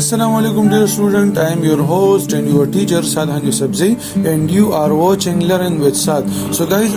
Assalamu alaikum dear student, I am your host and your teacher Saad Haji Sabzi and you are watching Learn with Saad. So guys,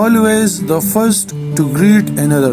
always the first to greet another।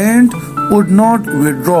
and would not withdraw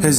his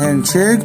handshake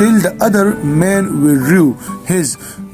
till the other man withdrew his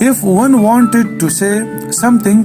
If one wanted to say something,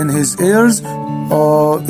in his ears,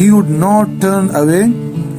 he would not turn away,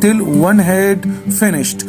till one had finished,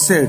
said,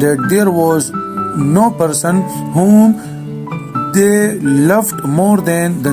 that there was no person whom they loved more than the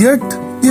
Yet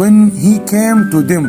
when he came to them,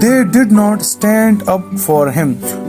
they did not stand up for him,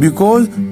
because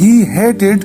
he hated,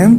him,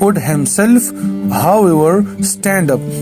would himself however stand up,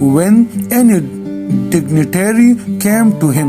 when any dignitary came to him,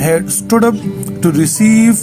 had stood up to receive,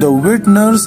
the witness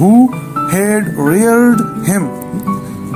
who had reared him,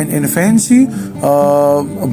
in infancy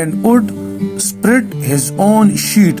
and would spread his own sheet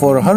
for her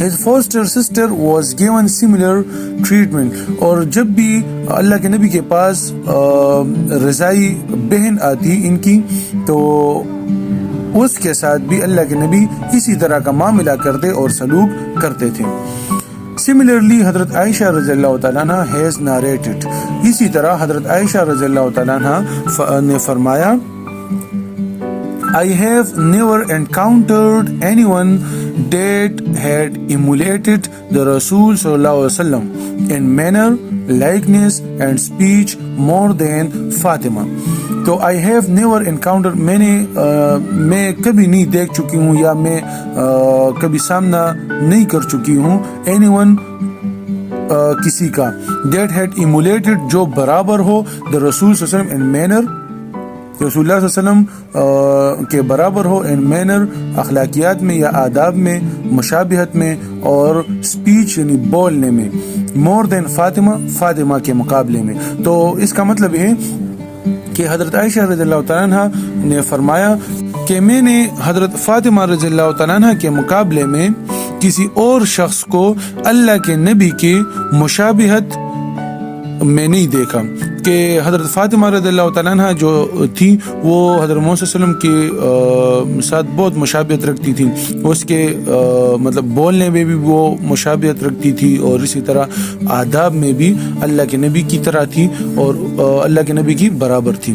his foster sister was given similar treatment. اور جب بھی اللہ کے نبی کے پاس رضائی بہن آتی ان کی تو اس کے ساتھ بھی اللہ کے نبی اسی طرح کا معاملہ کرتے اور سلوک کرتے تھے. Similarly, حضرت عائشہ رضی اللہ تعالیٰ عنہ has narrated. اسی طرح حضرت عائشہ رضی اللہ تعالیٰ عنہ نے فرمایا I have never encountered anyone that had emulated the Rasul sallallahu alaihi wasallam in manner, likeness and speech more than Fatima. تو I have never encountered میں کبھی نہیں دیکھ چکی ہوں یا میں کبھی سامنا نہیں کر چکی ہوں anyone کسی کا that had emulated جو برابر ہو the Rasul صلی اللہ علیہ وسلم in manner رسول اللہ صلی اللہ علیہ وسلم کے برابر ہو ان مینر اخلاقیات میں یا آداب میں مشابہت میں اور اسپیچ یعنی بولنے میں مور دین فاطمہ کے مقابلے میں. تو اس کا مطلب ہے کہ حضرت عائشہ رضی اللہ تعالیٰ عنہ نے فرمایا کہ میں نے حضرت فاطمہ رضی اللہ تعالیٰ عنہ کے مقابلے میں کسی اور شخص کو اللہ کے نبی کی مشابہت میں نہیں دیکھا کہ حضرت فاطمہ رضی اللہ تعالیٰ عنہ جو تھی وہ حضرت محمد صلی اللہ علیہ وسلم کے ساتھ بہت مشابہت رکھتی تھی. اس کے مطلب بولنے میں بھی وہ مشابہت رکھتی تھی اور اسی طرح آداب میں بھی اللہ کے نبی کی طرح تھی اور اللہ کے نبی کی برابر تھی.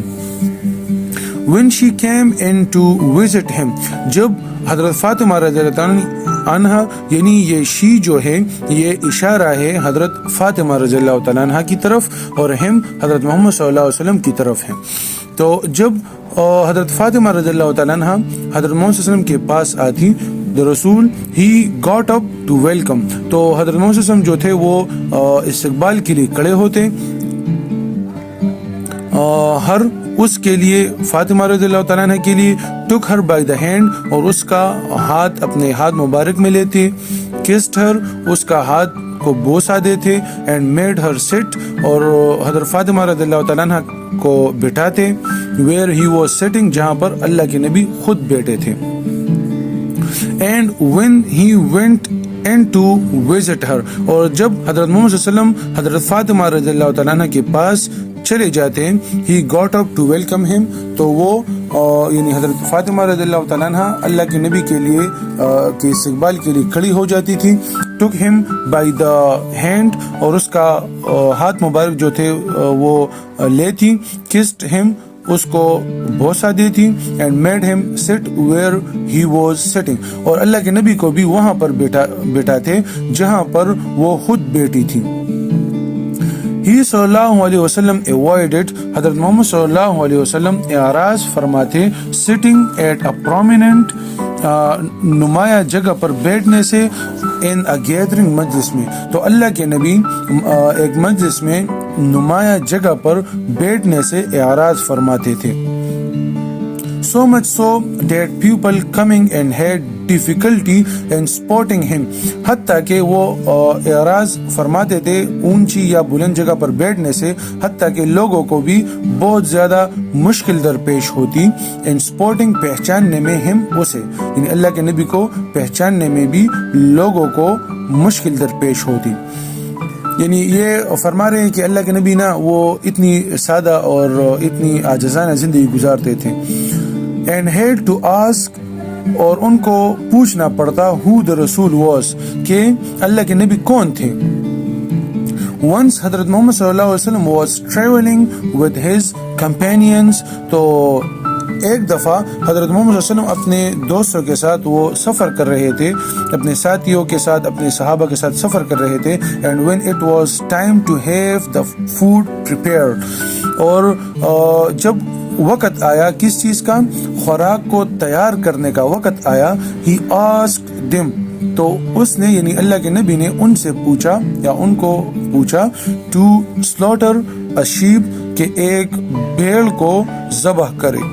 When she came in to visit him, جب حضرت فاطمہ رضی اللہ عنہ یعنی یہ شی جو ہے یہ اشارہ ہے حضرت فاطمہ رضی اللہ تعالیٰ عنہ کی طرف اور ہم حضرت محمد صلی اللہ علیہ وسلم کی طرف ہیں. تو جب حضرت فاطمہ رضی اللہ تعالیٰ عنہ حضرت محمد صلی اللہ علیہ وسلم کے پاس آتی the رسول he got up to welcome. تو حضرت محمد صلی اللہ علیہ وسلم جو تھے وہ استقبال کے لیے کھڑے ہوتے ہر اس کے لیے فاطمہ رضی اللہ تعالیٰ عنہ کے لیے took her by the hand اور اس کا ہاتھ اپنے ہاتھ مبارک میں لیتے kissed her اس کا ہاتھ کو بوسا دیتے and made her sit اور حضرت فاطمہ رضی اللہ تعالیٰ عنہ کو بٹھاتے where he was sitting جہاں پر اللہ کے نبی خود بیٹھے تھے. and when he went and to visit her اور جب حضرت محمد صلی اللہ علیہ وسلم حضرت فاطمہ رضی اللہ تعالیٰ عنہ کے پاس چلے جاتے ہیں he got up to welcome him تو وہ یعنی حضرت فاطمہ رضی اللہ تعالیٰ عنہ اللہ کے نبی کے لیے کے استقبال کے لیے کھڑی ہو جاتی تھی took him by the hand اور اس کا ہاتھ مبارک جو تھے وہ لیتی kissed him اس کو بوسا دیتی and made him sit where he was sitting اور اللہ کے نبی کو بھی وہاں پر بیٹھاتے جہاں پر وہ خود بیٹھی تھی. ہی صلی اللہ علیہ وسلم avoided حضرت محمد صلی اللہ علیہ وسلم اعراض فرماتے sitting at a prominent نمایاں جگہ پر بیٹھنے سے in a gathering مجلس میں. تو اللہ کے نبی ایک مجلس میں نمایاں جگہ پر بیٹھنے سے اعراض فرماتے تھے. So much so that people coming and had difficulty in spotting him حتیٰ کہ وہ اعراض فرماتے تھے اونچی یا بلند جگہ پر بیٹھنے سے حتیٰ کہ لوگوں کو بھی بہت زیادہ مشکل درپیش ہوتی in spotting پہچاننے میں ہم اسے یعنی اللہ کے نبی کو پہچاننے میں بھی لوگوں کو مشکل درپیش ہوتی. یعنی یہ فرما رہے ہیں کہ اللہ کے نبی نا وہ اتنی سادہ اور اتنی عاجزانہ زندگی گزارتے تھے and had to ask اور ان کو پوچھنا پڑتا who the رسول was کہ اللہ کے نبی کون تھے. once حضرت محمد صلی اللہ علیہ وسلم was traveling with his companions تو ایک دفعہ حضرت محمد صلی اللہ علیہ وسلم اپنے دوستوں کے ساتھ وہ سفر کر رہے تھے اپنے ساتھیوں کے ساتھ اپنے صحابہ کے ساتھ سفر کر رہے تھے and when it was time to have the food prepared اور جب وقت آیا کس چیز کا خوراک کو تیار کرنے کا وقت آیا he asked them تو اس نے یعنی اللہ کے نبی نے ان سے پوچھا یا ان کو پوچھا to slaughter a sheep کہ ایک بھیڑ کو ذبح کرے.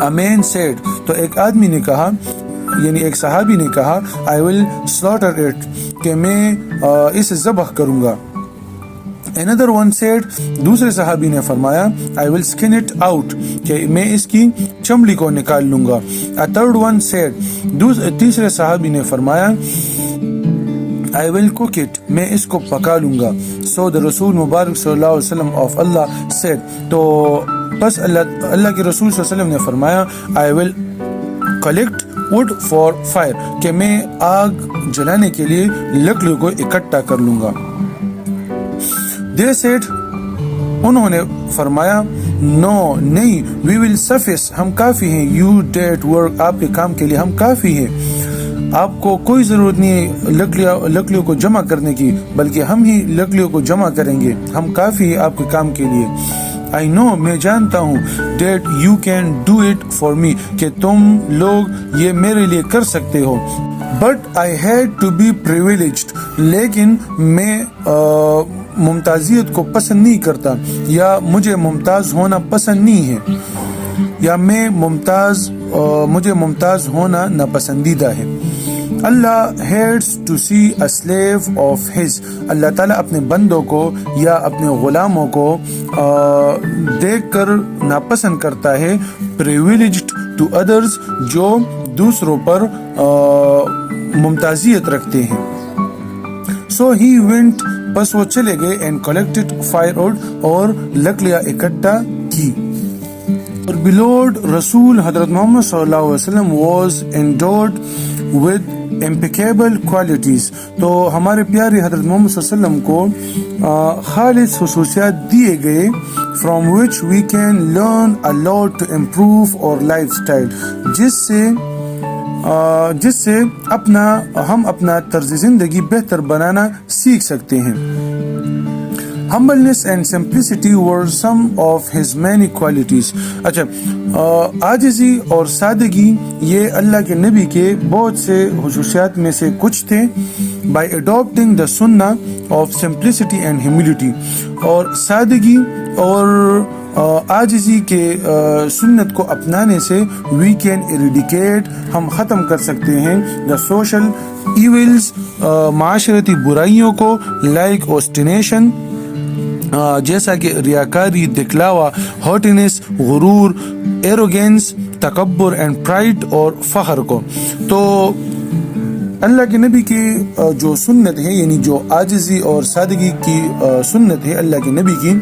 a man said تو ایک آدمی نے کہا یعنی ایک صحابی نے کہا I will slaughter it کہ میں اسے ذبح کروں گا. Another one said, دوسرے صحابی نے فرمایا, I will skin it out, کہ میں اس کی چمڑی کو نکال لوں گا. A third one said, تیسرے صحابی نے فرمایا, I will cook it, میں اس کو پکا لوں گا. So the رسول مبارک صلی اللہ علیہ وسلم of Allah said, تو بس اللہ کے رسول صلی اللہ علیہ وسلم نے فرمایا, I will collect wood for fire, کہ میں آگ جلانے کے لیے لکڑیوں کو اکٹھا کر لوں گا. They said, انہوں نے فرمایا, no, نہیں, we will suffice, ہم کافی ہیں, you did work, آپ کے کام کے لیے ہم کافی ہیں, آپ کو کوئی ضرورت نہیں لکڑیوں کو جمع کرنے کی, بلکہ ہم ہی لکڑیوں کو جمع کریں گے, ہم کافی ہیں آپ کے کام کے لیے. I know, میں جانتا ہوں, that you can do it for me, کہ تم لوگ یہ میرے لیے کر سکتے ہو. But I had to be privileged, لیکن میں ممتازیت کو پسند نہیں کرتا, یا مجھے ممتاز ہونا پسند نہیں ہے, یا مجھے ممتاز ہونا ناپسندیدہ ہے. اللہ hates to see a slave of his, اللہ تعالیٰ اپنے بندوں کو یا اپنے غلاموں کو دیکھ کر ناپسند کرتا ہے privileged to others, جو دوسروں پر ممتازیت رکھتے ہیں. So he went, بس وہ چلے گئے, and collected firewood, اور لکڑیاں اکٹھا کی. اور beloved رسول حضرت محمد صلی اللہ علیہ وسلم was endowed with impeccable qualities, تو ہمارے پیارے حضرت محمد صلی اللہ علیہ وسلم کو خالص خصوصیات دیے گئے, from which we can learn a lot to improve our lifestyle, جس سے ہم اپنا طرز زندگی بہتر بنانا سیکھ سکتے ہیں. Humbleness and simplicity were some of his many qualities. اچھا, عاجزی اور سادگی یہ اللہ کے نبی کے بہت سے خصوصیات میں سے کچھ تھے. By adopting the sunnah of simplicity and humility, اور سادگی اور عاجزی کے سنت کو اپنانے سے we can eradicate, ہم ختم کر سکتے ہیں the social evils, معاشرتی برائیوں کو, like ostentation, جیسا کہ ریاکاری, دکھلاوا, haughtiness, غرور, arrogance, تکبر, and pride, اور فخر کو. تو اللہ کے نبی کی جو سنت ہے, یعنی جو عاجزی اور سادگی کی سنت ہے اللہ کے نبی کی,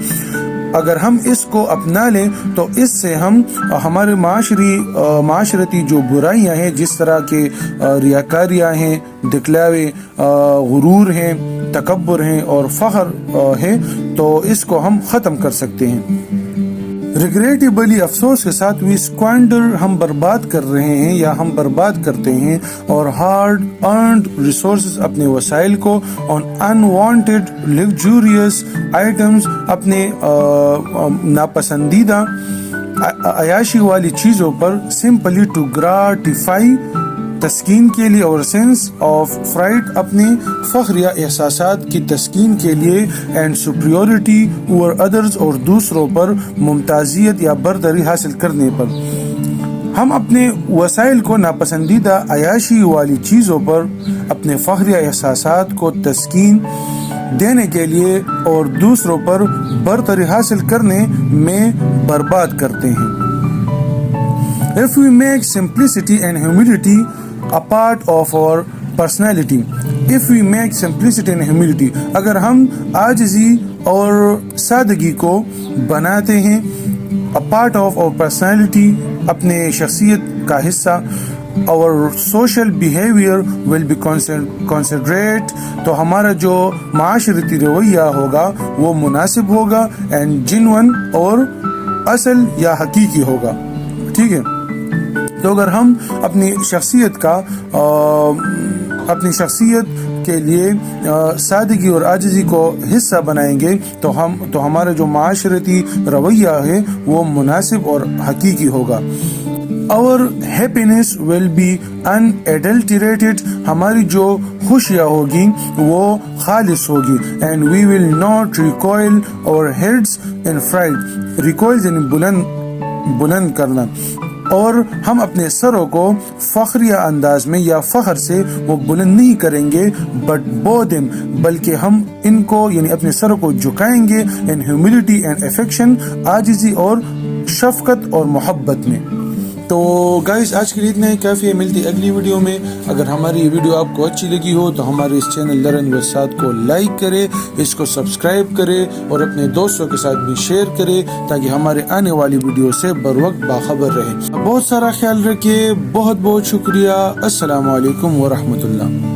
اگر ہم اس کو اپنا لیں تو اس سے ہم ہمارے معاشرتی جو برائیاں ہیں, جس طرح کے ریاکاریاں ہیں, دکھلاوے, غرور ہیں, تکبر ہیں اور فخر ہے, تو اس کو ہم ختم کر سکتے ہیں. ریگریٹیبلی, افسوس کے ساتھ, وی اسکوانڈر, ہم برباد کر رہے ہیں یا ہم برباد کرتے ہیں, اور ہارڈ ارنڈ ریسورسز, اپنے وسائل کو, آن انوانٹیڈ لگزوریس آئٹمس, اپنے ناپسندیدہ عیاشی والی چیزوں پر, سمپلی ٹو گراٹیفائی, تسکین کے لیے, اور سینس آف فرائڈ, اپنے فخر یا احساسات کی تسکین کے لیے, اینڈ سپریورٹی اوور ادرز, اور دوسروں پر ممتازیت یا برتری حاصل کرنے پر. ہم اپنے وسائل کو ناپسندیدہ عیاشی والی چیزوں پر اپنے فخر یا احساسات کو تسکین دینے کے لیے اور دوسروں پر برتری حاصل کرنے میں برباد کرتے ہیں. If we make simplicity and humility a part of our personality, if we make simplicity and humility, اگر ہم عاجزی اور سادگی کو بناتے ہیں a part of our personality, اپنے شخصیت کا حصہ, our social behavior will be considerate, تو ہمارا جو معاشرتی رویہ ہوگا وہ مناسب ہوگا, and genuine, اور اصل یا حقیقی ہوگا. ٹھیک ہے, تو اگر ہم اپنی شخصیت کے لیے سادگی اور عاجزی کو حصہ بنائیں گے تو ہمارا جو معاشرتی رویہ ہے وہ مناسب اور حقیقی ہوگا. Our happiness will be unadulterated, ہماری جو خوشیاں ہوگی وہ خالص ہوگی, and we will not recoil our heads in fright, recoil یعنی بلند کرنا, اور ہم اپنے سروں کو فخریہ انداز میں یا فخر سے وہ بلند نہیں کریں گے بٹ بو دم، بلکہ ہم ان کو یعنی اپنے سروں کو جھکائیں گے ان ہیوملٹی اینڈ افیکشن، عاجزی اور شفقت اور محبت میں۔ تو گائز آج کے لیے اتنا ہی کافی ہے، ملتی اگلی ویڈیو میں۔ اگر ہماری یہ ویڈیو آپ کو اچھی لگی ہو تو ہمارے اس چینل لرن ود سعد کو لائک کرے، اس کو سبسکرائب کرے اور اپنے دوستوں کے ساتھ بھی شیئر کرے تاکہ ہمارے آنے والی ویڈیو سے بر وقت باخبر رہے۔ بہت سارا خیال رکھیے، بہت بہت شکریہ، السلام علیکم ورحمۃ اللہ۔